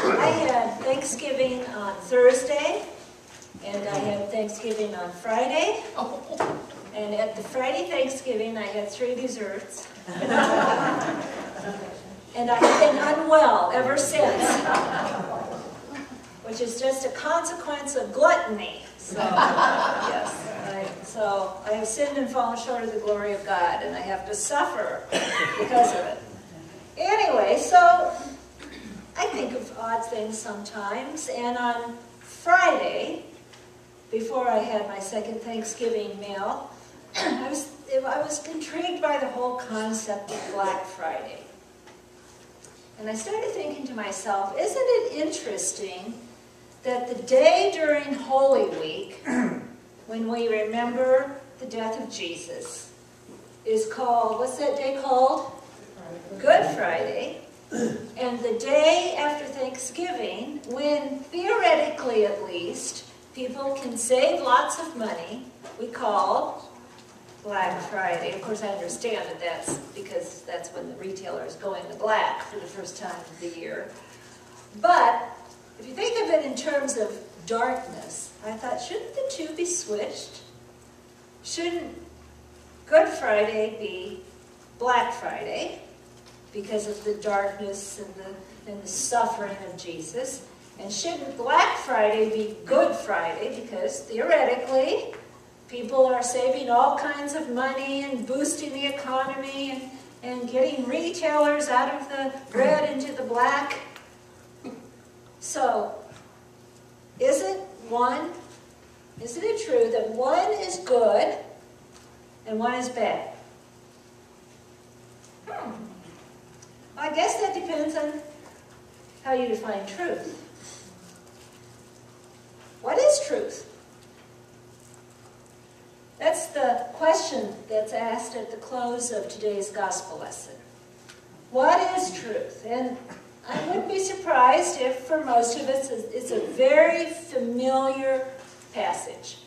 I had Thanksgiving on Thursday, and I had Thanksgiving on Friday. And at the Friday Thanksgiving, I had 3 desserts. And I have been unwell ever since, which is just a consequence of gluttony. So, yes. So I have sinned and fallen short of the glory of God, and I have to suffer because of it. Anyway, so I think of odd things sometimes, and on Friday, before I had my second Thanksgiving meal, I was intrigued by the whole concept of Black Friday. And I started thinking to myself, isn't it interesting that the day during Holy Week, when we remember the death of Jesus, is called, what's that day called? Good Friday. And the day after Thanksgiving, when theoretically at least, people can save lots of money, we call Black Friday. Of course, I understand that that's because that's when the retailer is going to black for the first time of the year. But if you think of it in terms of darkness, I thought, shouldn't the two be switched? Shouldn't Good Friday be Black Friday because of the darkness and the suffering of Jesus? And shouldn't Black Friday be Good Friday because theoretically people are saving all kinds of money and boosting the economy and getting retailers out of the red into the black? So, isn't it true that one is good and one is bad? I guess that depends on how you define truth. What is truth? That's the question that's asked at the close of today's gospel lesson. What is truth? And I wouldn't be surprised if for most of us it's a very familiar passage,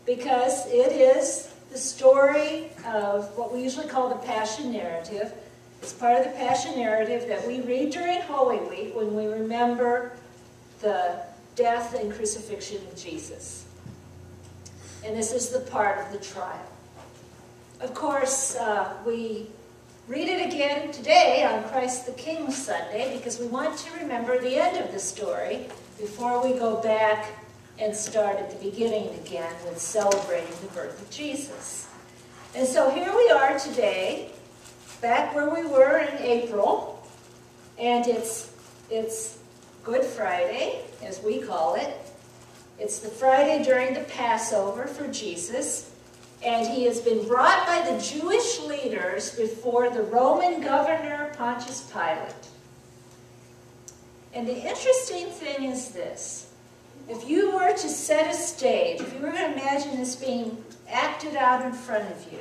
because it is the story of what we usually call the Passion narrative. It's part of the Passion narrative that we read during Holy Week when we remember the death and crucifixion of Jesus. And this is the part of the trial. Of course, we read it again today on Christ the King Sunday because we want to remember the end of the story before we go back and start at the beginning again with celebrating the birth of Jesus. And so here we are today, back where we were in April, and it's Good Friday, as we call it. It's the Friday during the Passover for Jesus, and he has been brought by the Jewish leaders before the Roman governor Pontius Pilate. And the interesting thing is this. If you were to set a stage, if you were to imagine this being acted out in front of you,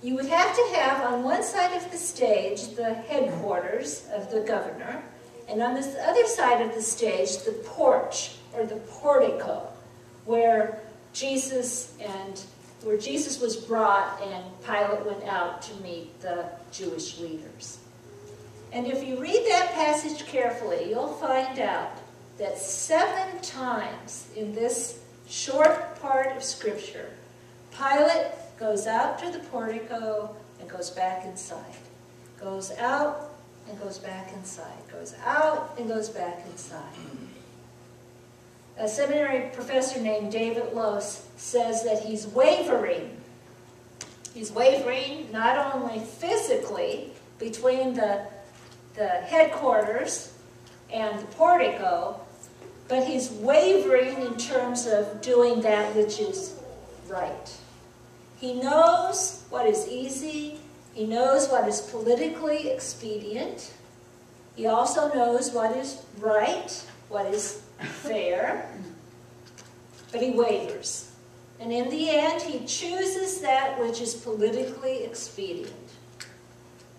you would have to have on one side of the stage the headquarters of the governor, and on this other side of the stage the porch, or the portico, where Jesus was brought and Pilate went out to meet the Jewish leaders. And if you read that passage carefully, you'll find out that 7 times in this short part of Scripture, Pilate goes out to the portico and goes back inside. Goes out and goes back inside. Goes out and goes back inside. A seminary professor named David Lose says that he's wavering. He's wavering not only physically between the headquarters and the portico, but he's wavering in terms of doing that which is right. He knows what is easy. He knows what is politically expedient. He also knows what is right, what is fair, but he wavers. And in the end, he chooses that which is politically expedient,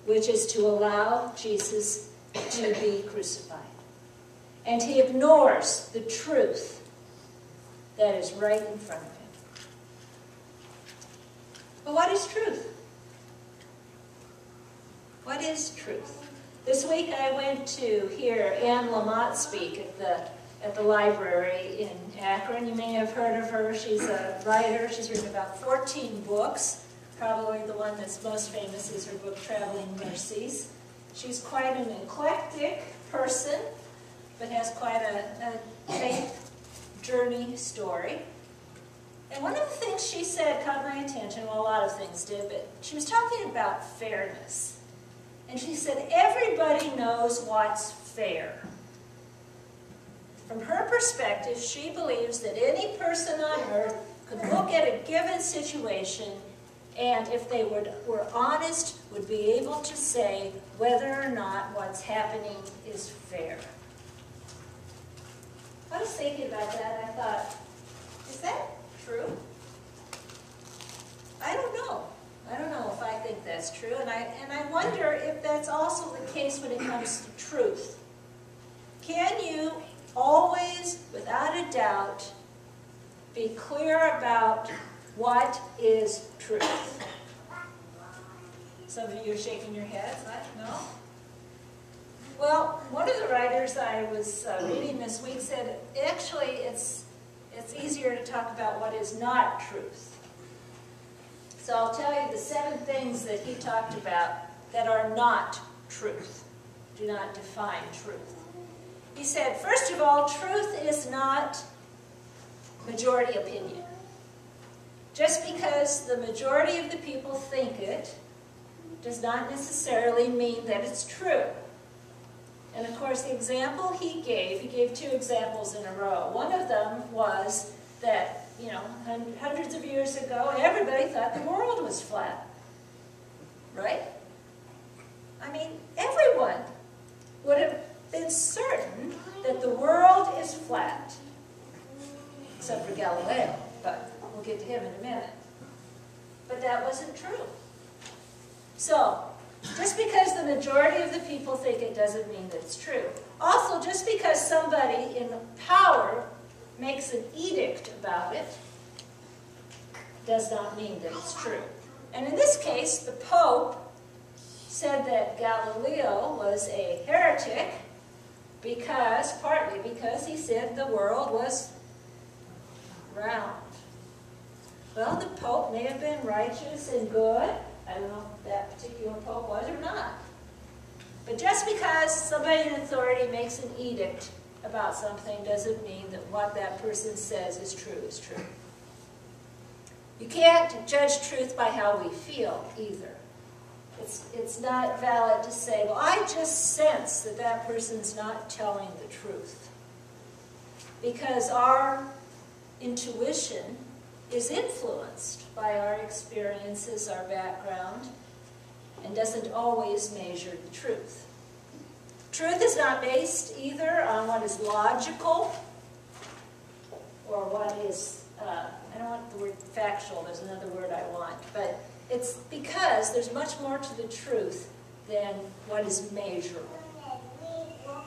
which is to allow Jesus to be crucified. And he ignores the truth that is right in front of him. But what is truth? What is truth? This week I went to hear Anne Lamott speak at the library in Akron. You may have heard of her. She's a writer. She's written about 14 books. Probably the one that's most famous is her book, Traveling Mercies. She's quite an eclectic person, but has quite a faith journey story. And one of the things she said caught my attention. Well, a lot of things did, but she was talking about fairness. And she said, everybody knows what's fair. From her perspective, she believes that any person on earth could look at a given situation and, if they were honest, would be able to say whether or not what's happening is fair. I was thinking about that, and I thought, is that true? I don't know. I don't know if I think that's true, and I wonder if that's also the case when it comes to truth. Can you always, without a doubt, be clear about what is truth? Some of you are shaking your heads. No? Well, one of the writers I was reading this week said, actually, it's easier to talk about what is not truth. So I'll tell you the 7 things that he talked about that are not truth, do not define truth. He said, first of all, truth is not majority opinion. Just because the majority of the people think it does not necessarily mean that it's true. And of course, the example he gave 2 examples in a row. One of them was that, hundreds of years ago, everybody thought the world was flat. Right? I mean, everyone would have been certain that the world is flat. Except for Galileo, but we'll get to him in a minute. But that wasn't true. So, just because the majority of the people think it doesn't mean that it's true. Also, just because somebody in power makes an edict about it does not mean that it's true. And in this case, the Pope said that Galileo was a heretic partly because he said the world was round. Well, the Pope may have been righteous and good. I don't know if that particular Pope was or not. But just because somebody in authority makes an edict about something doesn't mean that what that person says is true is true. You can't judge truth by how we feel either. It's not valid to say, well, I just sense that that person's not telling the truth. Because our intuition is influenced by our experiences, our background, and doesn't always measure the truth. Truth is not based either on what is logical or what is, I don't want the word factual, there's another word I want, but it's because there's much more to the truth than what is measurable.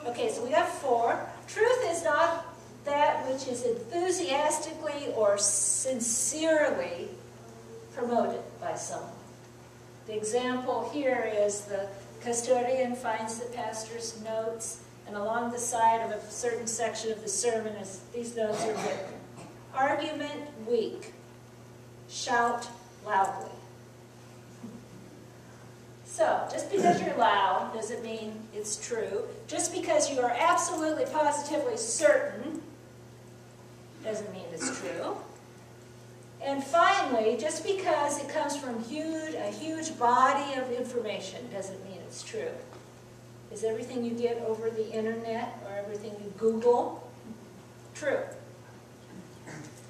Okay, so we have 4. Truth is not that which is enthusiastically or sincerely promoted by someone. The example here is the custodian finds the pastor's notes, and along the side of a certain section of the sermon, these notes are written. Argument weak. Shout loudly. So, just because you're loud doesn't mean it's true. Just because you are absolutely, positively certain doesn't mean it's true. And finally, just because it comes from a huge body of information doesn't mean it's true. Is everything you get over the internet or everything you Google true?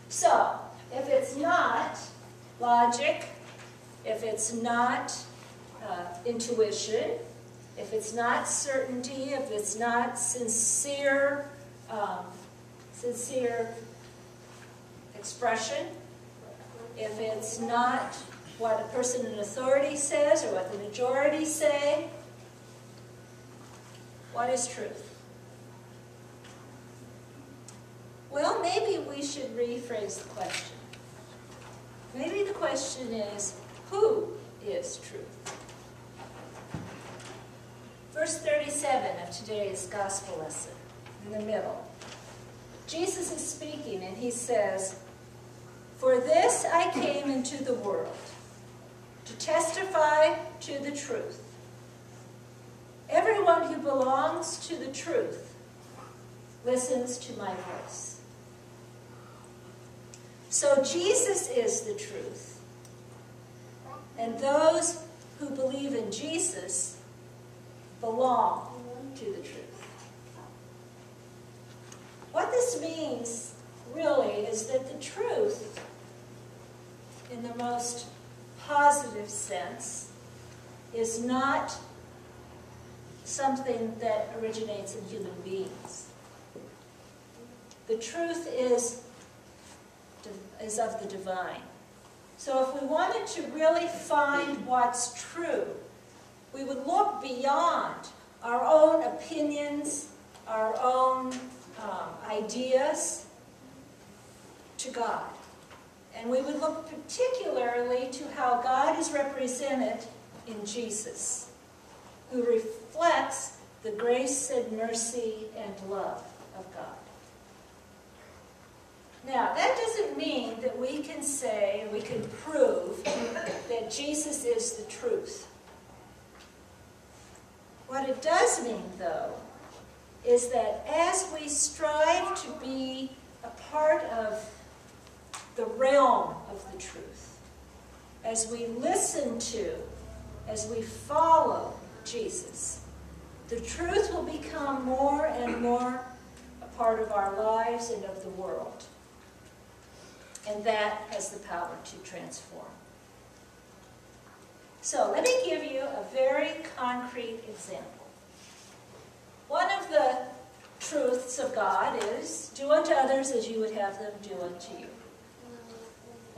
So, if it's not logic, if it's not intuition, if it's not certainty, if it's not sincere expression, if it's not what a person in authority says or what the majority say, what is truth? Well, maybe we should rephrase the question. Maybe the question is, who is truth? 1 verse 37 of today's gospel lesson, in the middle. Jesus is speaking, and he says, "For this I came into the world, to testify to the truth. Everyone who belongs to the truth listens to my voice." So Jesus is the truth, and those who believe in Jesus belong to the truth. What this means, really, is that the truth, in the most positive sense, is not something that originates in human beings. The truth is of the divine. So if we wanted to really find what's true, we would look beyond our own opinions, our own ideas, to God. And we would look particularly to how God is represented in Jesus, who reflects the grace and mercy and love of God. Now, that doesn't mean that we can say, we can prove that Jesus is the truth. What it does mean, though, is that as we strive to be a part of the realm of the truth, as we listen to, as we follow Jesus, the truth will become more and more a part of our lives and of the world. And that has the power to transform. So let me give you a very concrete example. One of the truths of God is, do unto others as you would have them do unto you.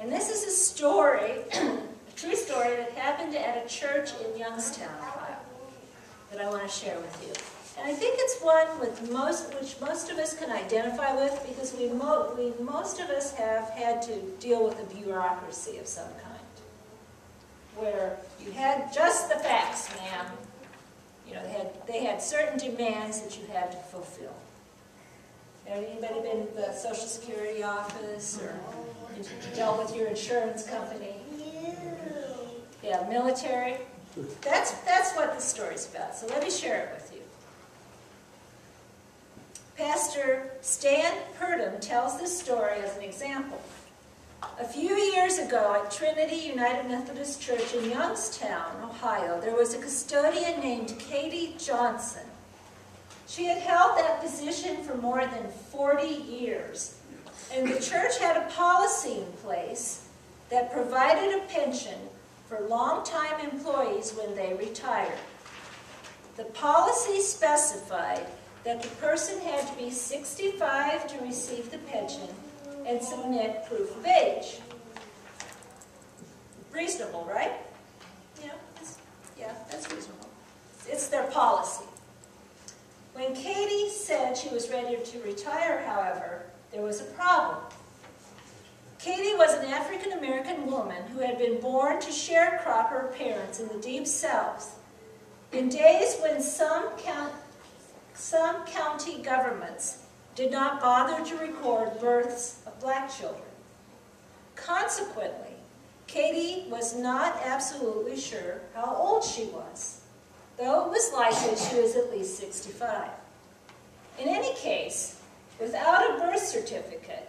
And this is a story, a true story that happened at a church in Youngstown, Ohio, that I want to share with you. And I think it's one which most of us can identify with, because most of us have had to deal with a bureaucracy of some kind, where you had just the facts, ma'am. You know, they had certain demands that you had to fulfill. Anybody been to the Social Security office, or dealt with your insurance company? Yeah, military. That's what this story's about. So let me share it with you. Pastor Stan Purdom tells this story as an example. A few years ago at Trinity United Methodist Church in Youngstown, Ohio, there was a custodian named Katie Johnson. She had held that position for more than 40 years, and the church had a policy in place that provided a pension for longtime employees when they retired. The policy specified that the person had to be 65 to receive the pension and submit proof of age. Reasonable, right? Yeah, that's reasonable. It's their policy. When Katie said she was ready to retire, however, there was a problem. Katie was an African-American woman who had been born to sharecropper parents in the Deep South, in days when some county governments did not bother to record births of black children. Consequently, Katie was not absolutely sure how old she was, though it was likely she was at least 65. In any case, without a birth certificate,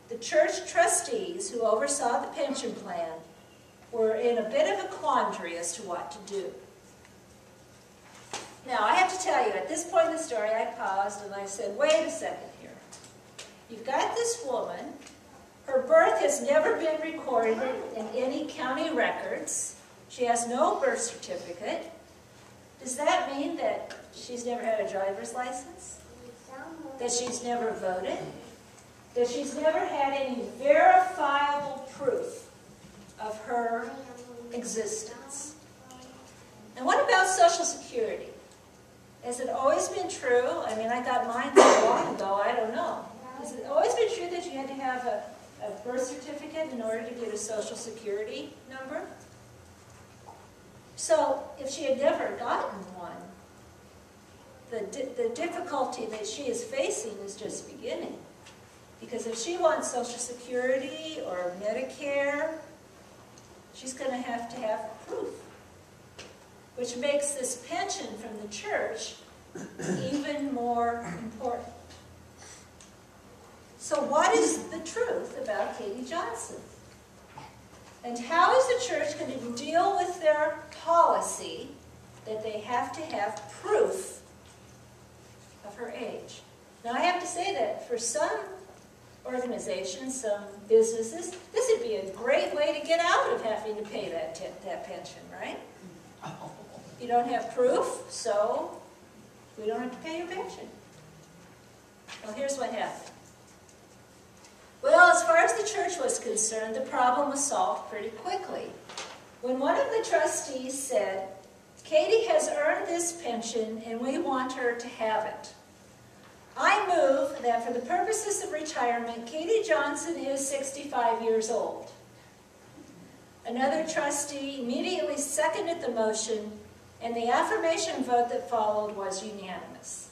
the church trustees who oversaw the pension plan were in a bit of a quandary as to what to do. Now, I have to tell you, at this point in the story, I paused and I said, wait a second here. You've got this woman. Her birth has never been recorded in any county records. She has no birth certificate. Does that mean that she's never had a driver's license? That she's never voted? That she's never had any verifiable proof of her existence? And what about Social Security? Has it always been true? I mean, I got mine so long ago, I don't know. Has it always been true that you had to have a birth certificate in order to get a Social Security number? So, if she had never gotten one, the difficulty that she is facing is just beginning. Because if she wants Social Security or Medicare, she's going to have proof. Which makes this pension from the church even more important. So what is the truth about Katie Johnson? And how is the church going to deal with their policy that they have to have proof of her age? Now I have to say that for some organizations, some businesses, this would be a great way to get out of having to pay that pension, right? You don't have proof, so we don't have to pay your pension. Well, here's what happened. Well, as far as the church was concerned, the problem was solved pretty quickly. When one of the trustees said, Katie has earned this pension and we want her to have it. I move that for the purposes of retirement, Katie Johnson is 65 years old. Another trustee immediately seconded the motion, and the affirmation vote that followed was unanimous.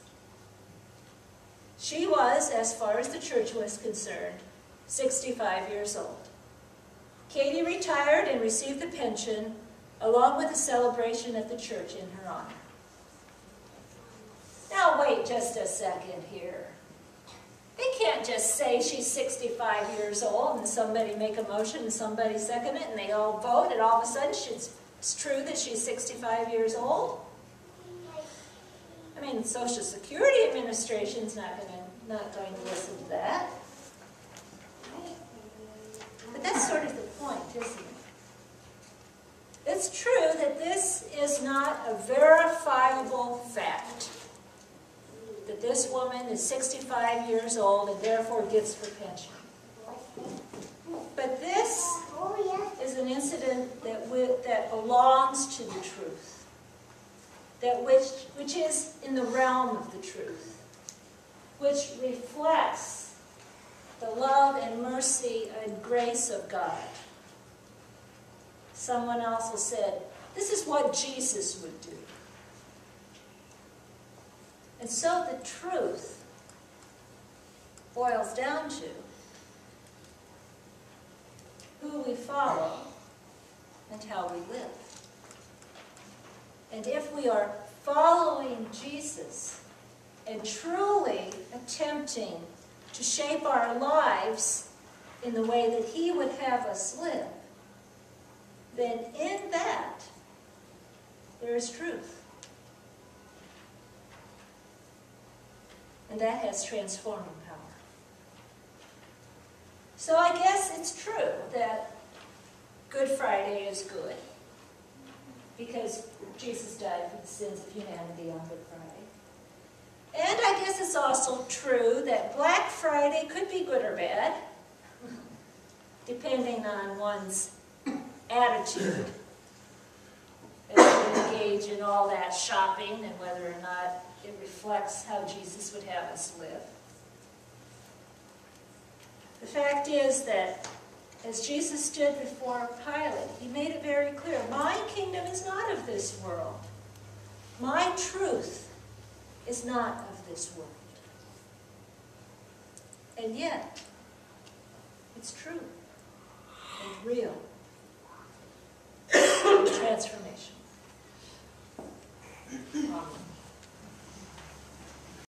She was, as far as the church was concerned, 65 years old. Katie retired and received the pension, along with a celebration at the church in her honor. Now wait just a second here. They can't just say she's 65 years old and somebody make a motion and somebody second it and they all vote and all of a sudden it's true that she's 65 years old. I mean, the Social Security Administration's not going to listen to that. But that's sort of the point, isn't it? It's true that this is not a verifiable fact, that this woman is 65 years old and therefore gets her pension. But this is an incident that belongs to the truth, which is in the realm of the truth, which reflects the love and mercy and grace of God. Someone also said, this is what Jesus would do. And so the truth boils down to who we follow and how we live. And if we are following Jesus and truly attempting to shape our lives in the way that He would have us live, then in that there is truth. And that has transforming power. So I guess it's true that Good Friday is good, because Jesus died for the sins of humanity on Good Friday. And I guess it's also true that Black Friday could be good or bad, depending on one's attitude as we engage in all that shopping and whether or not it reflects how Jesus would have us live. The fact is that as Jesus stood before Pilate, He made it very clear, my kingdom is not of this world. My truth is not of this world. And yet, it's true and real and transformational. Amen.